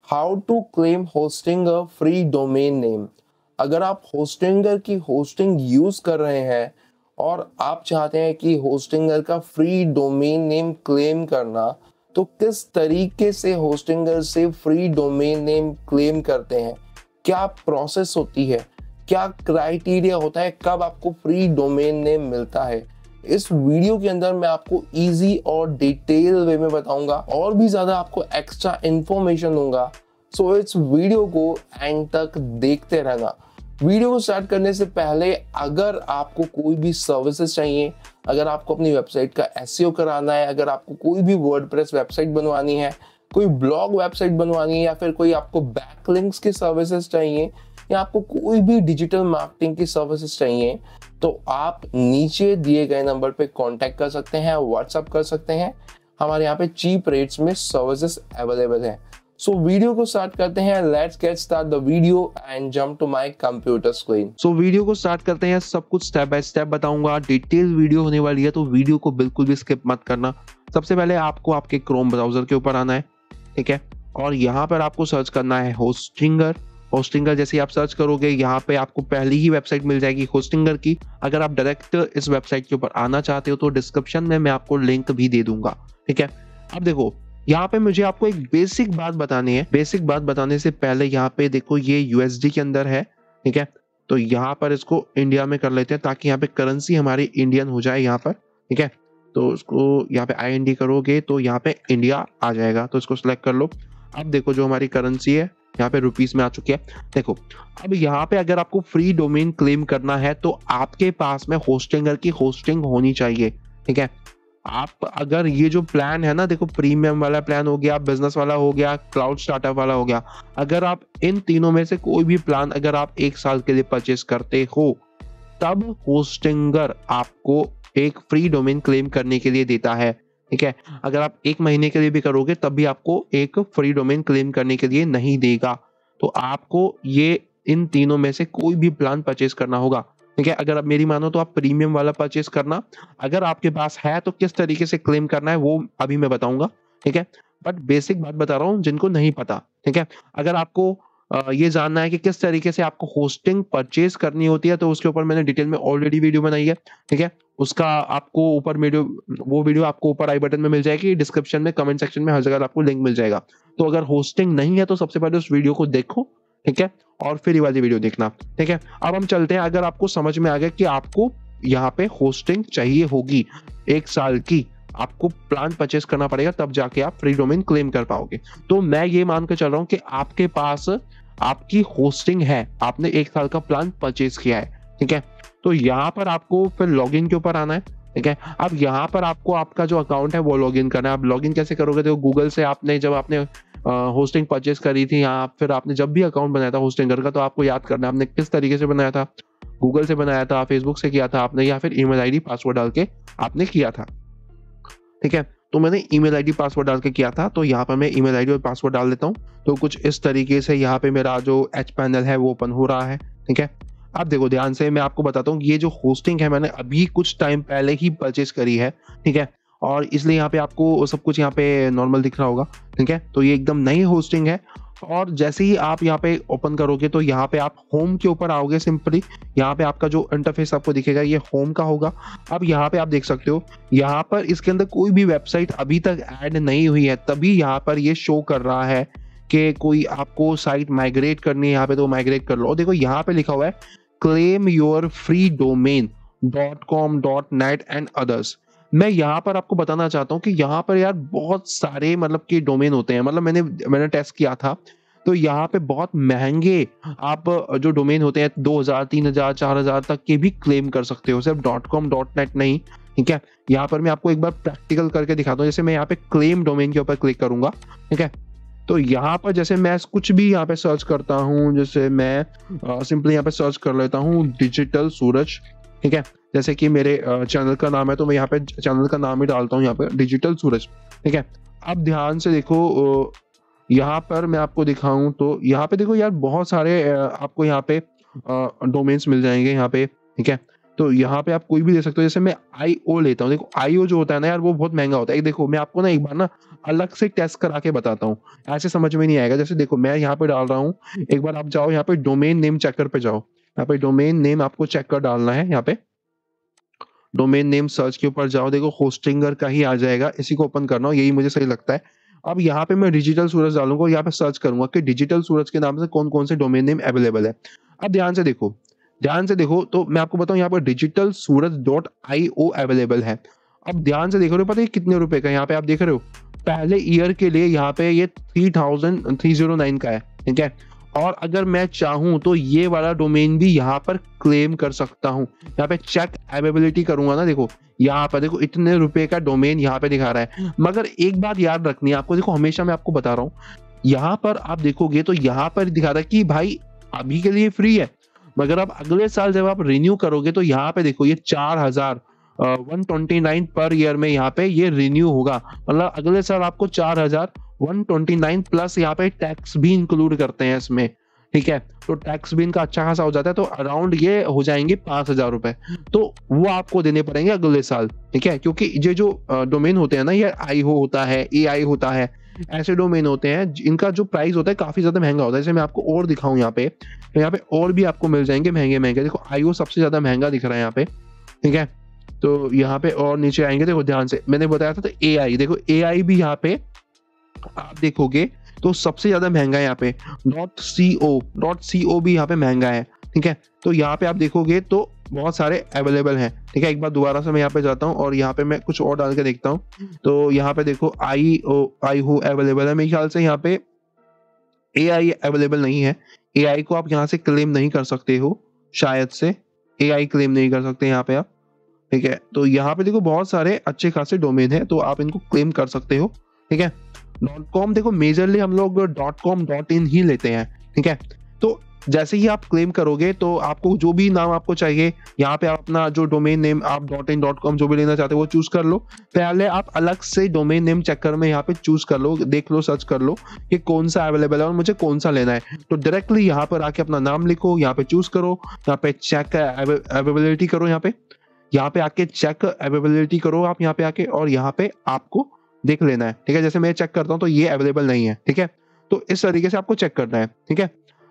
How to claim hosting a free domain name. अगर आप Hostinger की होस्टिंग यूज कर रहे हैं और आप चाहते हैं कि होस्टिंगर का फ्री डोमेन नेम क्लेम करना, तो किस तरीके से होस्टिंगर से फ्री डोमेन नेम क्लेम करते हैं, क्या प्रोसेस होती है, क्या क्राइटेरिया होता है, कब आपको फ्री डोमेन नेम मिलता है, इस वीडियो के अंदर मैं आपको इजी और डिटेल वे में बताऊंगा और भी ज्यादा आपको एक्स्ट्रा इंफॉर्मेशन दूंगा। सो इस वीडियो को एंड तक देखते रहना। वीडियो को स्टार्ट करने से पहले अगर आपको कोई भी सर्विसेज चाहिए, अगर आपको अपनी वेबसाइट का एसईओ कराना है, अगर आपको कोई भी वर्डप्रेस वेबसाइट बनवानी है, कोई ब्लॉग वेबसाइट बनवानी है, या फिर कोई आपको बैकलिंक्स की सर्विसेज चाहिए, या आपको कोई भी डिजिटल मार्केटिंग की सर्विसेज चाहिए, तो आप नीचे दिए गए नंबर पे कांटेक्ट कर सकते हैं, व्हाट्सएप कर सकते हैं। हमारे यहाँ पे चीप रेट्स में सर्विसेज अवेलेबल हैं। सो वीडियो को स्टार्ट करते हैं। Let's get start the video and jump to my computer screen. So video को स्टार्ट करते हैं। सब कुछ स्टेप बाय स्टेप बताऊंगा, डिटेल वीडियो होने वाली है, तो वीडियो को बिल्कुल भी स्किप मत करना। सबसे पहले आपको आपके क्रोम ब्राउजर के ऊपर आना है, ठीक है, और यहाँ पर आपको सर्च करना है होस्टिंगर। होस्टिंगर जैसे ही आप सर्च करोगे, यहाँ पे आपको पहली ही वेबसाइट मिल जाएगी होस्टिंगर की। अगर आप डायरेक्ट इस वेबसाइट के ऊपर आना चाहते हो तो डिस्क्रिप्शन में मैं आपको लिंक भी दे दूंगा, ठीक है। अब देखो, यहाँ पे मुझे आपको एक बेसिक बात बतानी है। बेसिक बात बताने से पहले यहाँ पे देखो, ये यूएसडी के अंदर है, ठीक है। तो यहाँ पर इसको इंडिया में कर लेते हैं ताकि यहाँ पे करेंसी हमारी इंडियन हो जाए यहाँ पर, ठीक है। तो इसको यहाँ पे IND करोगे तो यहाँ पे इंडिया आ जाएगा, तो इसको सिलेक्ट कर लो। अब देखो, जो हमारी करेंसी है यहाँ पे रुपीस में आ चुकी है। देखो, अब यहाँ पे अगर आपको फ्री डोमेन क्लेम करना है तो आपके पास में होस्टिंगर की होस्टिंग होनी चाहिए, ठीक है। आप अगर ये जो प्लान है ना, देखो, प्रीमियम वाला प्लान हो गया, बिजनेस वाला हो गया, क्लाउड स्टार्टअप वाला हो गया, अगर आप इन तीनों में से कोई भी प्लान अगर आप 1 साल के लिए परचेस करते हो, तब होस्टिंगर आपको एक फ्री डोमेन क्लेम करने के लिए देता है, ठीक है। अगर आप 1 महीने के लिए भी करोगे तब भी आपको एक फ्री डोमेन क्लेम करने के लिए नहीं देगा। तो आपको ये इन तीनों में से कोई भी प्लान परचेस करना होगा, ठीक है। अगर आप मेरी मानो तो आप प्रीमियम वाला परचेस करना। अगर आपके पास है तो किस तरीके से क्लेम करना है वो अभी मैं बताऊंगा, ठीक है। बट बेसिक बात बता रहा हूँ जिनको नहीं पता, ठीक है। अगर आपको ये जानना है कि किस तरीके से आपको होस्टिंग परचेस करनी होती है, तो उसके ऊपर मैंने डिटेल में ऑलरेडी वीडियो बनाई है, ठीक है। उसका आपको ऊपर वो वीडियो आपको ऊपर आई बटन में मिल जाएगी, डिस्क्रिप्शन में, कमेंट सेक्शन में, हर जगह आपको लिंक मिल जाएगा। तो अगर होस्टिंग नहीं है तो सबसे पहले उस वीडियो को देखो, ठीक है, और फिर ये वाली वीडियो देखना, ठीक है। अब हम चलते हैं। अगर आपको समझ में आ गया कि आपको यहाँ पे होस्टिंग चाहिए होगी 1 साल की, आपको प्लान परचेस करना पड़ेगा, तब जाके आप फ्री डोमेन क्लेम कर पाओगे। तो मैं ये मान के चल रहा हूँ कि आपके पास आपकी होस्टिंग है, आपने 1 साल का प्लान परचेस किया है, ठीक है। तो यहाँ पर आपको फिर लॉगिन के ऊपर आना है, ठीक है। अब यहाँ पर आपको आपका जो अकाउंट है वो लॉगिन करना है। आप लॉगिन कैसे करोगे? तो गूगल से आपने जब आपने होस्टिंग परचेस करी थी, या फिर आपने जब भी अकाउंट बनाया था होस्टिंगर का, तो आपको याद करना है आपने किस तरीके से बनाया था। गूगल से बनाया था, फेसबुक से किया था आपने, या फिर ईमेल आईडी पासवर्ड डाल के आपने किया था, ठीक है। तो मैंने ईमेल आईडी पासवर्ड डाल के किया था, तो यहाँ पर मैं ईमेल आईडी और पासवर्ड डाल देता हूँ। तो कुछ इस तरीके से यहाँ पे मेरा जो एच पैनल है वो ओपन हो रहा है, ठीक है। अब देखो ध्यान से, मैं आपको बताता हूँ, ये जो होस्टिंग है मैंने अभी कुछ टाइम पहले ही परचेस करी है, ठीक है, और इसलिए यहाँ पे आपको सब कुछ यहाँ पे नॉर्मल दिख रहा होगा, ठीक है। तो ये एकदम नई होस्टिंग है। और जैसे ही आप यहाँ पे ओपन करोगे तो यहाँ पे आप होम के ऊपर आओगे। सिंपली यहाँ पे आपका जो इंटरफेस आपको दिखेगा ये होम का होगा। अब यहाँ पे आप देख सकते हो, यहाँ पर इसके अंदर कोई भी वेबसाइट अभी तक ऐड नहीं हुई है, तभी यहाँ पर ये शो कर रहा है कि कोई आपको साइट माइग्रेट करनी है। यहाँ पे तो माइग्रेट कर लो। देखो यहाँ पे लिखा हुआ है claim your free domain .com .net and others. मैं यहाँ पर आपको बताना चाहता हूँ कि यहाँ पर यार बहुत सारे मतलब कि डोमेन होते हैं। मतलब मैंने टेस्ट किया था, तो यहाँ पे बहुत महंगे आप जो डोमेन होते हैं 2000 3000 4000 तक के भी क्लेम कर सकते हो, सिर्फ .com .net नहीं, ठीक है। यहाँ पर मैं आपको एक बार प्रैक्टिकल करके दिखाता हूँ। जैसे मैं यहाँ पे क्लेम डोमेन के ऊपर क्लिक करूंगा, ठीक है। तो यहाँ पर जैसे मैं कुछ भी यहाँ पे सर्च करता हूँ, जैसे मैं सिंपली यहाँ पे सर्च कर लेता हूँ डिजिटल सूरज, ठीक है। जैसे कि मेरे चैनल का नाम है, तो मैं यहाँ पे चैनल का नाम ही डालता हूँ यहाँ पे डिजिटल सूरज, ठीक है। अब ध्यान से देखो, यहाँ पर मैं आपको दिखाऊं तो यहाँ पे देखो यार बहुत सारे आपको यहाँ पे डोमेन्स मिल जाएंगे यहाँ पे, ठीक है। तो यहाँ पे आप कोई भी ले सकते हो। जैसे मैं IO लेता हूँ, देखो IO जो होता है ना यार वो बहुत महंगा होता है। देखो मैं आपको ना एक बार ना अलग से टेस्ट करा के बताता हूँ, ऐसे समझ में नहीं आएगा। जैसे देखो मैं यहाँ पे डाल रहा हूँ, एक बार आप जाओ यहाँ पे डोमेन नेम चेकर पे जाओ, यहाँ पे डोमेन नेम आपको चेक कर डालना है। यहाँ पे डोमेन नेम सर्च के ऊपर जाओ, देखो होस्टिंगर का ही आ जाएगा, इसी को ओपन करना हो, यही मुझे सही लगता है। अब यहाँ पे मैं डिजिटल सूरज डालूंगा, यहाँ पे सर्च करूंगा कि डिजिटल सूरज के नाम से कौन कौन से डोमेन नेम अवेलेबल है। अब ध्यान से देखो, ध्यान से देखो, तो मैं आपको बताऊं यहाँ पर डिजिटल सूरज .io अवेलेबल है। अब ध्यान से देख रहे हो, पता है कितने रुपए का, यहाँ पे आप देख रहे हो पहले ईयर के लिए यहाँ पे ये 3,309 का है, ठीक है। और अगर मैं चाहूं तो ये वाला डोमेन भी यहाँ पर क्लेम कर सकता हूँ। यहाँ पे चेक अवेलेबिलिटी करूंगा ना, देखो यहाँ पर देखो इतने रुपए का डोमेन यहाँ पे दिखा रहा है। मगर एक बात याद रखनी है आपको, देखो हमेशा मैं आपको बता रहा हूँ, यहाँ पर आप देखोगे तो यहाँ पर दिखा रहा है कि भाई अभी के लिए फ्री है, मगर अब अगले साल जब आप रिन्यू करोगे तो यहाँ पे देखो ये 4,129 पर ईयर में यहाँ पे ये रिन्यू होगा। मतलब अगले साल आपको 4,129 प्लस यहाँ पे टैक्स भी इंक्लूड करते हैं इसमें, ठीक है। तो टैक्स भी इनका अच्छा खासा हो जाता है, तो अराउंड ये हो जाएंगे 5,000 रुपए, तो वो आपको देने पड़ेंगे अगले साल, ठीक है। क्योंकि ये जो डोमेन होते हैं ना, ये IO होता है, AI होता है, ऐसे डोमेन होते हैं इनका जो प्राइस होता है काफी ज्यादा महंगा होता है। जैसे मैं आपको और दिखाऊं यहाँ पे, तो यहाँ पे और भी आपको मिल जाएंगे महंगे महंगे। देखो IO सबसे ज्यादा महंगा दिख रहा है यहाँ पे, ठीक है। तो यहाँ पे और नीचे आएंगे, देखो ध्यान से मैंने बताया था, तो AI, देखो AI भी यहाँ पे आप देखोगे तो सबसे ज्यादा महंगा है यहाँ पे। .co भी यहाँ पे महंगा है, ठीक है। तो यहाँ पे आप देखोगे तो बहुत सारे अवेलेबल हैं, ठीक है। एक बार दोबारा से मैं यहाँ पे जाता हूँ और यहाँ पे मैं कुछ और डाल के देखता हूँ। तो यहाँ पे देखो IO अवेलेबल है, मेरे ख्याल से यहाँ पे AI अवेलेबल नहीं है। AI को आप यहाँ से क्लेम नहीं कर सकते हो, शायद से AI क्लेम नहीं कर सकते यहाँ पे आप, ठीक है। तो यहाँ पे देखो बहुत सारे अच्छे खासे डोमेन है, तो आप इनको क्लेम कर सकते हो, ठीक है। .com देखो मेजरली हम लोग .com .in ही लेते हैं, ठीक है। तो जैसे ही आप क्लेम करोगे तो आपको जो भी नाम आपको चाहिए, यहाँ पे आप अपना जो डोमेन नेम आप .in .com जो भी लेना चाहते हो वो चूज कर लो। पहले आप अलग से डोमेन नेम चेकर में यहाँ पे चूज कर लो, देख लो, सर्च कर लो कि कौन सा अवेलेबल है और मुझे कौन सा लेना है। तो डायरेक्टली यहाँ पर आके अपना नाम लिखो, यहाँ पे चूज करो, यहाँ पे चेक अवेलेबिलिटी करो, यहाँ पे आके चेक अवेलेबिलिटी करो आप यहाँ पे आके, और यहाँ पे आपको देख लेना है, ठीक है। जैसे मैं चेक करता हूँ तो ये अवेलेबल नहीं है, ठीक है। तो इस तरीके से आपको चेक करना है, ठीक है।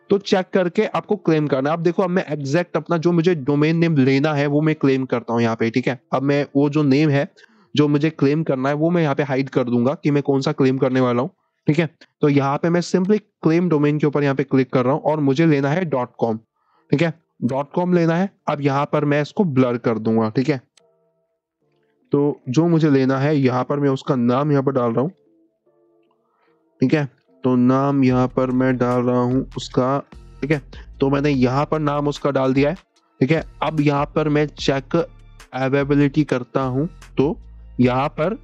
तो चेक करके आपको क्लेम करना है। अब देखो अब मैं एग्जैक्ट अपना जो मुझे डोमेन नेम लेना है वो मैं क्लेम करता हूँ यहाँ पे, ठीक है। अब मैं वो जो नेम है जो मुझे क्लेम करना है वो मैं यहाँ पे हाइड कर दूंगा कि मैं कौन सा क्लेम करने वाला हूँ, ठीक है। तो यहाँ पे मैं सिंपली क्लेम डोमेन के ऊपर यहाँ पे क्लिक कर रहा हूँ और मुझे लेना है .com, ठीक है। .com लेना है। अब यहाँ पर मैं इसको ब्लर कर दूंगा, ठीक है। तो जो मुझे लेना है यहाँ पर मैं उसका नाम यहाँ पर डाल रहा हूँ, ठीक है। तो नाम यहाँ पर मैं डाल रहा हूँ उसका, ठीक है। तो मैंने यहाँ पर नाम उसका डाल दिया है, ठीक है। अब यहाँ पर मैं चेक अवेलेबिलिटी करता हूँ तो यहाँ पर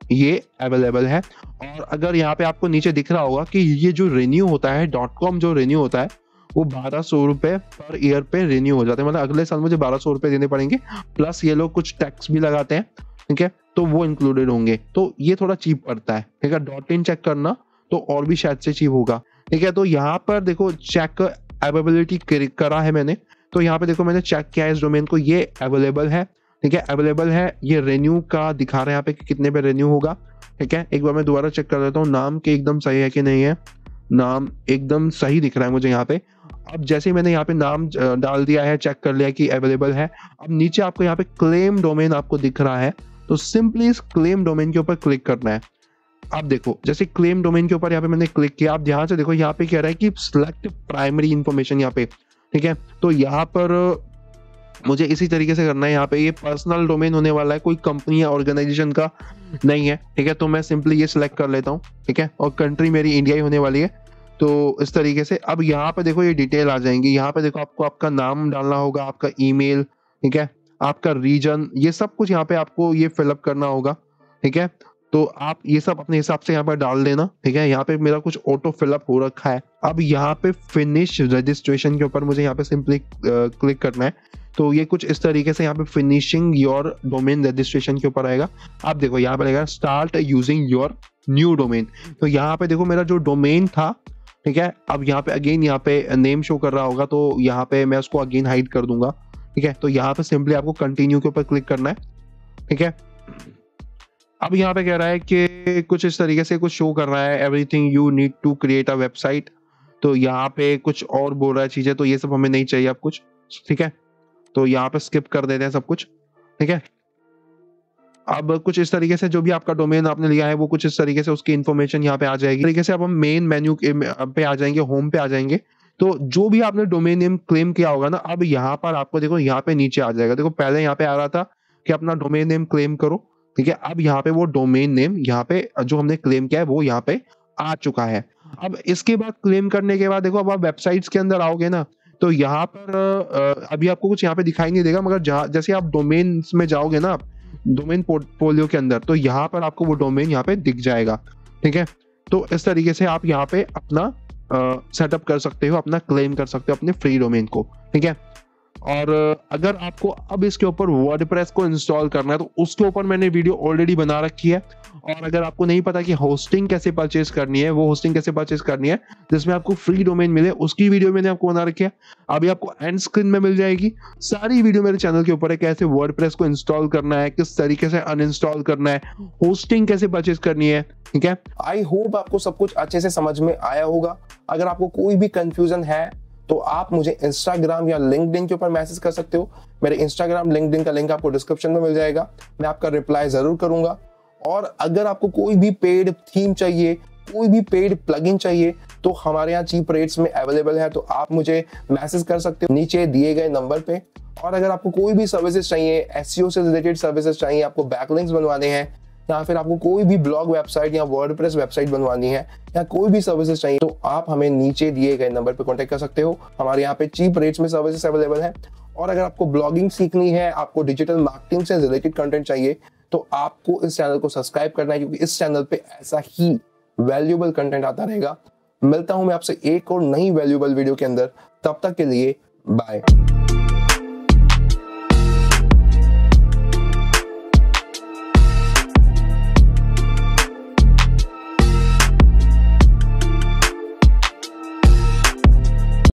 ये अवेलेबल है। और अगर यहाँ पे आपको नीचे दिख रहा होगा कि ये जो रिन्यू होता है .com जो रिन्यू होता है वो 1,200 रुपए पर ईयर पे रिन्यू हो जाते हैं। मतलब अगले साल मुझे 1,200 रुपए देने पड़ेंगे, प्लस ये लोग कुछ टैक्स भी लगाते हैं, ठीक है। तो वो इंक्लूडेड होंगे, तो ये थोड़ा चीप पड़ता है, ठीक है। .in चेक करना तो और भी शायद से चीप होगा, ठीक है। तो यहाँ पर देखो चेक अवेलेबिलिटी करा है मैंने, तो यहाँ पे देखो मैंने चेक किया है इस डोमेन को, ये अवेलेबल है, ठीक है। अवेलेबल है, ये रेन्यू का दिखा रहा है यहाँ पे कि कितने पे रेन्यू होगा, ठीक है। एक बार मैं दोबारा चेक कर लेता हूँ नाम के एकदम सही है कि नहीं है। नाम एकदम सही दिख रहा है मुझे यहाँ पे। अब जैसे मैंने यहाँ पे नाम डाल दिया है, चेक कर लिया कि अवेलेबल है, अब नीचे आपको यहाँ पे क्लेम डोमेन आपको दिख रहा है, तो सिंपली इस क्लेम डोमेन के ऊपर क्लिक करना है। अब देखो जैसे क्लेम डोमेन के ऊपर यहाँ पे मैंने क्लिक किया, आप ध्यान से देखो यहाँ पे कह रहा है कि सिलेक्ट प्राइमरी इंफॉर्मेशन यहाँ पे, ठीक है। तो यहाँ पर मुझे इसी तरीके से करना है। यहाँ पे ये पर्सनल डोमेन होने वाला है, कोई कंपनी या ऑर्गेनाइजेशन का नहीं है, ठीक है। तो मैं सिंपली ये सिलेक्ट कर लेता हूँ, ठीक है। और कंट्री मेरी इंडिया ही होने वाली है, तो इस तरीके से। अब यहाँ पे देखो ये डिटेल आ जाएंगी, यहाँ पे देखो आपको आपका नाम डालना होगा, आपका ईमेल, ठीक है, आपका रीजन, ये सब कुछ यहाँ पे आपको ये फिलअप करना होगा, ठीक है। तो आप ये सब अपने हिसाब से यहाँ पर डाल देना, ठीक है। यहाँ पे मेरा कुछ ऑटो फिलअप हो रखा है। अब यहाँ पे फिनिश रजिस्ट्रेशन के ऊपर मुझे यहाँ पे सिंपली क्लिक करना है। तो ये कुछ इस तरीके से यहाँ पे फिनिशिंग योर डोमेन रजिस्ट्रेशन के ऊपर आएगा। आप देखो यहाँ पे आएगा start using your new domain. तो यहाँ पे देखो मेरा जो डोमेन था, ठीक है, अब यहाँ पे अगेन यहाँ पे नेम शो कर रहा होगा, तो यहाँ पे मैं उसको अगेन हाइड कर दूंगा, ठीक है। तो यहाँ पे सिंपली आपको कंटिन्यू के ऊपर क्लिक करना है, ठीक है। अब यहाँ पे कह रहा है कि कुछ इस तरीके से कुछ शो कर रहा है, everything you need to create a website. तो यहाँ पे कुछ और बोल रहा है चीजें, तो ये सब हमें नहीं चाहिए अब कुछ, ठीक है। तो यहाँ पे स्किप कर देते हैं सब कुछ, ठीक है। अब कुछ इस तरीके से जो भी आपका डोमेन आपने लिया है वो कुछ इस तरीके से उसकी इन्फॉर्मेशन यहाँ पे आ जाएगी। तरीके से अब हम मेन मेन्यू पे आ जाएंगे, होम पे आ जाएंगे। तो जो भी आपने डोमेन नेम क्लेम किया होगा ना, अब यहाँ पर आपको देखो यहाँ पे नीचे आ जाएगा। देखो पहले यहाँ पे आ रहा था कि अपना डोमेन नेम क्लेम करो, ठीक है। अब यहाँ पे वो डोमेन नेम यहाँ पे जो हमने क्लेम किया है वो यहाँ पे आ चुका है। अब इसके बाद क्लेम करने के बाद देखो अब आप वेबसाइट्स के अंदर आओगे ना, तो यहाँ पर अभी आपको कुछ यहाँ पे दिखाई नहीं देगा, मगर जहाँ जैसे आप डोमेन में जाओगे ना, डोमेन पोर्टफोलियो के अंदर, तो यहाँ पर आपको वो डोमेन यहाँ पे दिख जाएगा, ठीक है। तो इस तरीके से आप यहाँ पे अपना सेटअप कर सकते हो, अपना क्लेम कर सकते हो अपने फ्री डोमेन को, ठीक है। और अगर आपको अब इसके ऊपर वर्डप्रेस को इंस्टॉल करना है तो उसके ऊपर मैंने वीडियो ऑलरेडी बना रखी है। और अगर आपको नहीं पता कि होस्टिंग कैसे परचेज करनी है, वो होस्टिंग कैसे परचेज करनी है जिसमें आपको फ्री डोमेन मिले, उसकी वीडियो मैंने आपको बना रखी है, अभी आपको एंड स्क्रीन में मिल जाएगी। सारी वीडियो मेरे चैनल के ऊपर है, कैसे वर्डप्रेस को इंस्टॉल करना है, किस तरीके से अनइंस्टॉल करना है, होस्टिंग कैसे परचेज करनी है, ठीक है। आई होप आपको सब कुछ अच्छे से समझ में आया होगा। अगर आपको कोई भी कंफ्यूजन है तो आप मुझे इंस्टाग्राम या लिंक्डइन के ऊपर मैसेज कर सकते हो। मेरे इंस्टाग्राम लिंक्डइन का लिंक आपको डिस्क्रिप्शन में मिल जाएगा, मैं आपका रिप्लाई जरूर करूंगा। और अगर आपको कोई भी पेड थीम चाहिए, कोई भी पेड प्लगइन चाहिए, तो हमारे यहाँ चीप रेट्स में अवेलेबल है, तो आप मुझे मैसेज कर सकते हो नीचे दिए गए नंबर पे। और अगर आपको कोई भी सर्विसेज चाहिए, एसईओ से रिलेटेड सर्विसेज चाहिए, आपको बैकलिंक्स बनवाने हैं, या फिर आपको कोई भी ब्लॉग वेबसाइट या वर्डप्रेस वेबसाइट बनवानी है, या कोई भी सर्विसेज चाहिए, तो आप हमें नीचे दिए गए नंबर पे कांटेक्ट कर सकते हो। हमारे यहाँ पे चीप रेट्स में सर्विसेज अवेलेबल है। और अगर आपको ब्लॉगिंग सीखनी है, आपको डिजिटल मार्केटिंग से रिलेटेड कंटेंट चाहिए, तो आपको इस चैनल को सब्सक्राइब करना है, क्योंकि इस चैनल पे ऐसा ही वैल्यूएबल कंटेंट आता रहेगा। मिलता हूं मैं आपसे एक और नई वैल्यूएबल वीडियो के अंदर, तब तक के लिए बाय।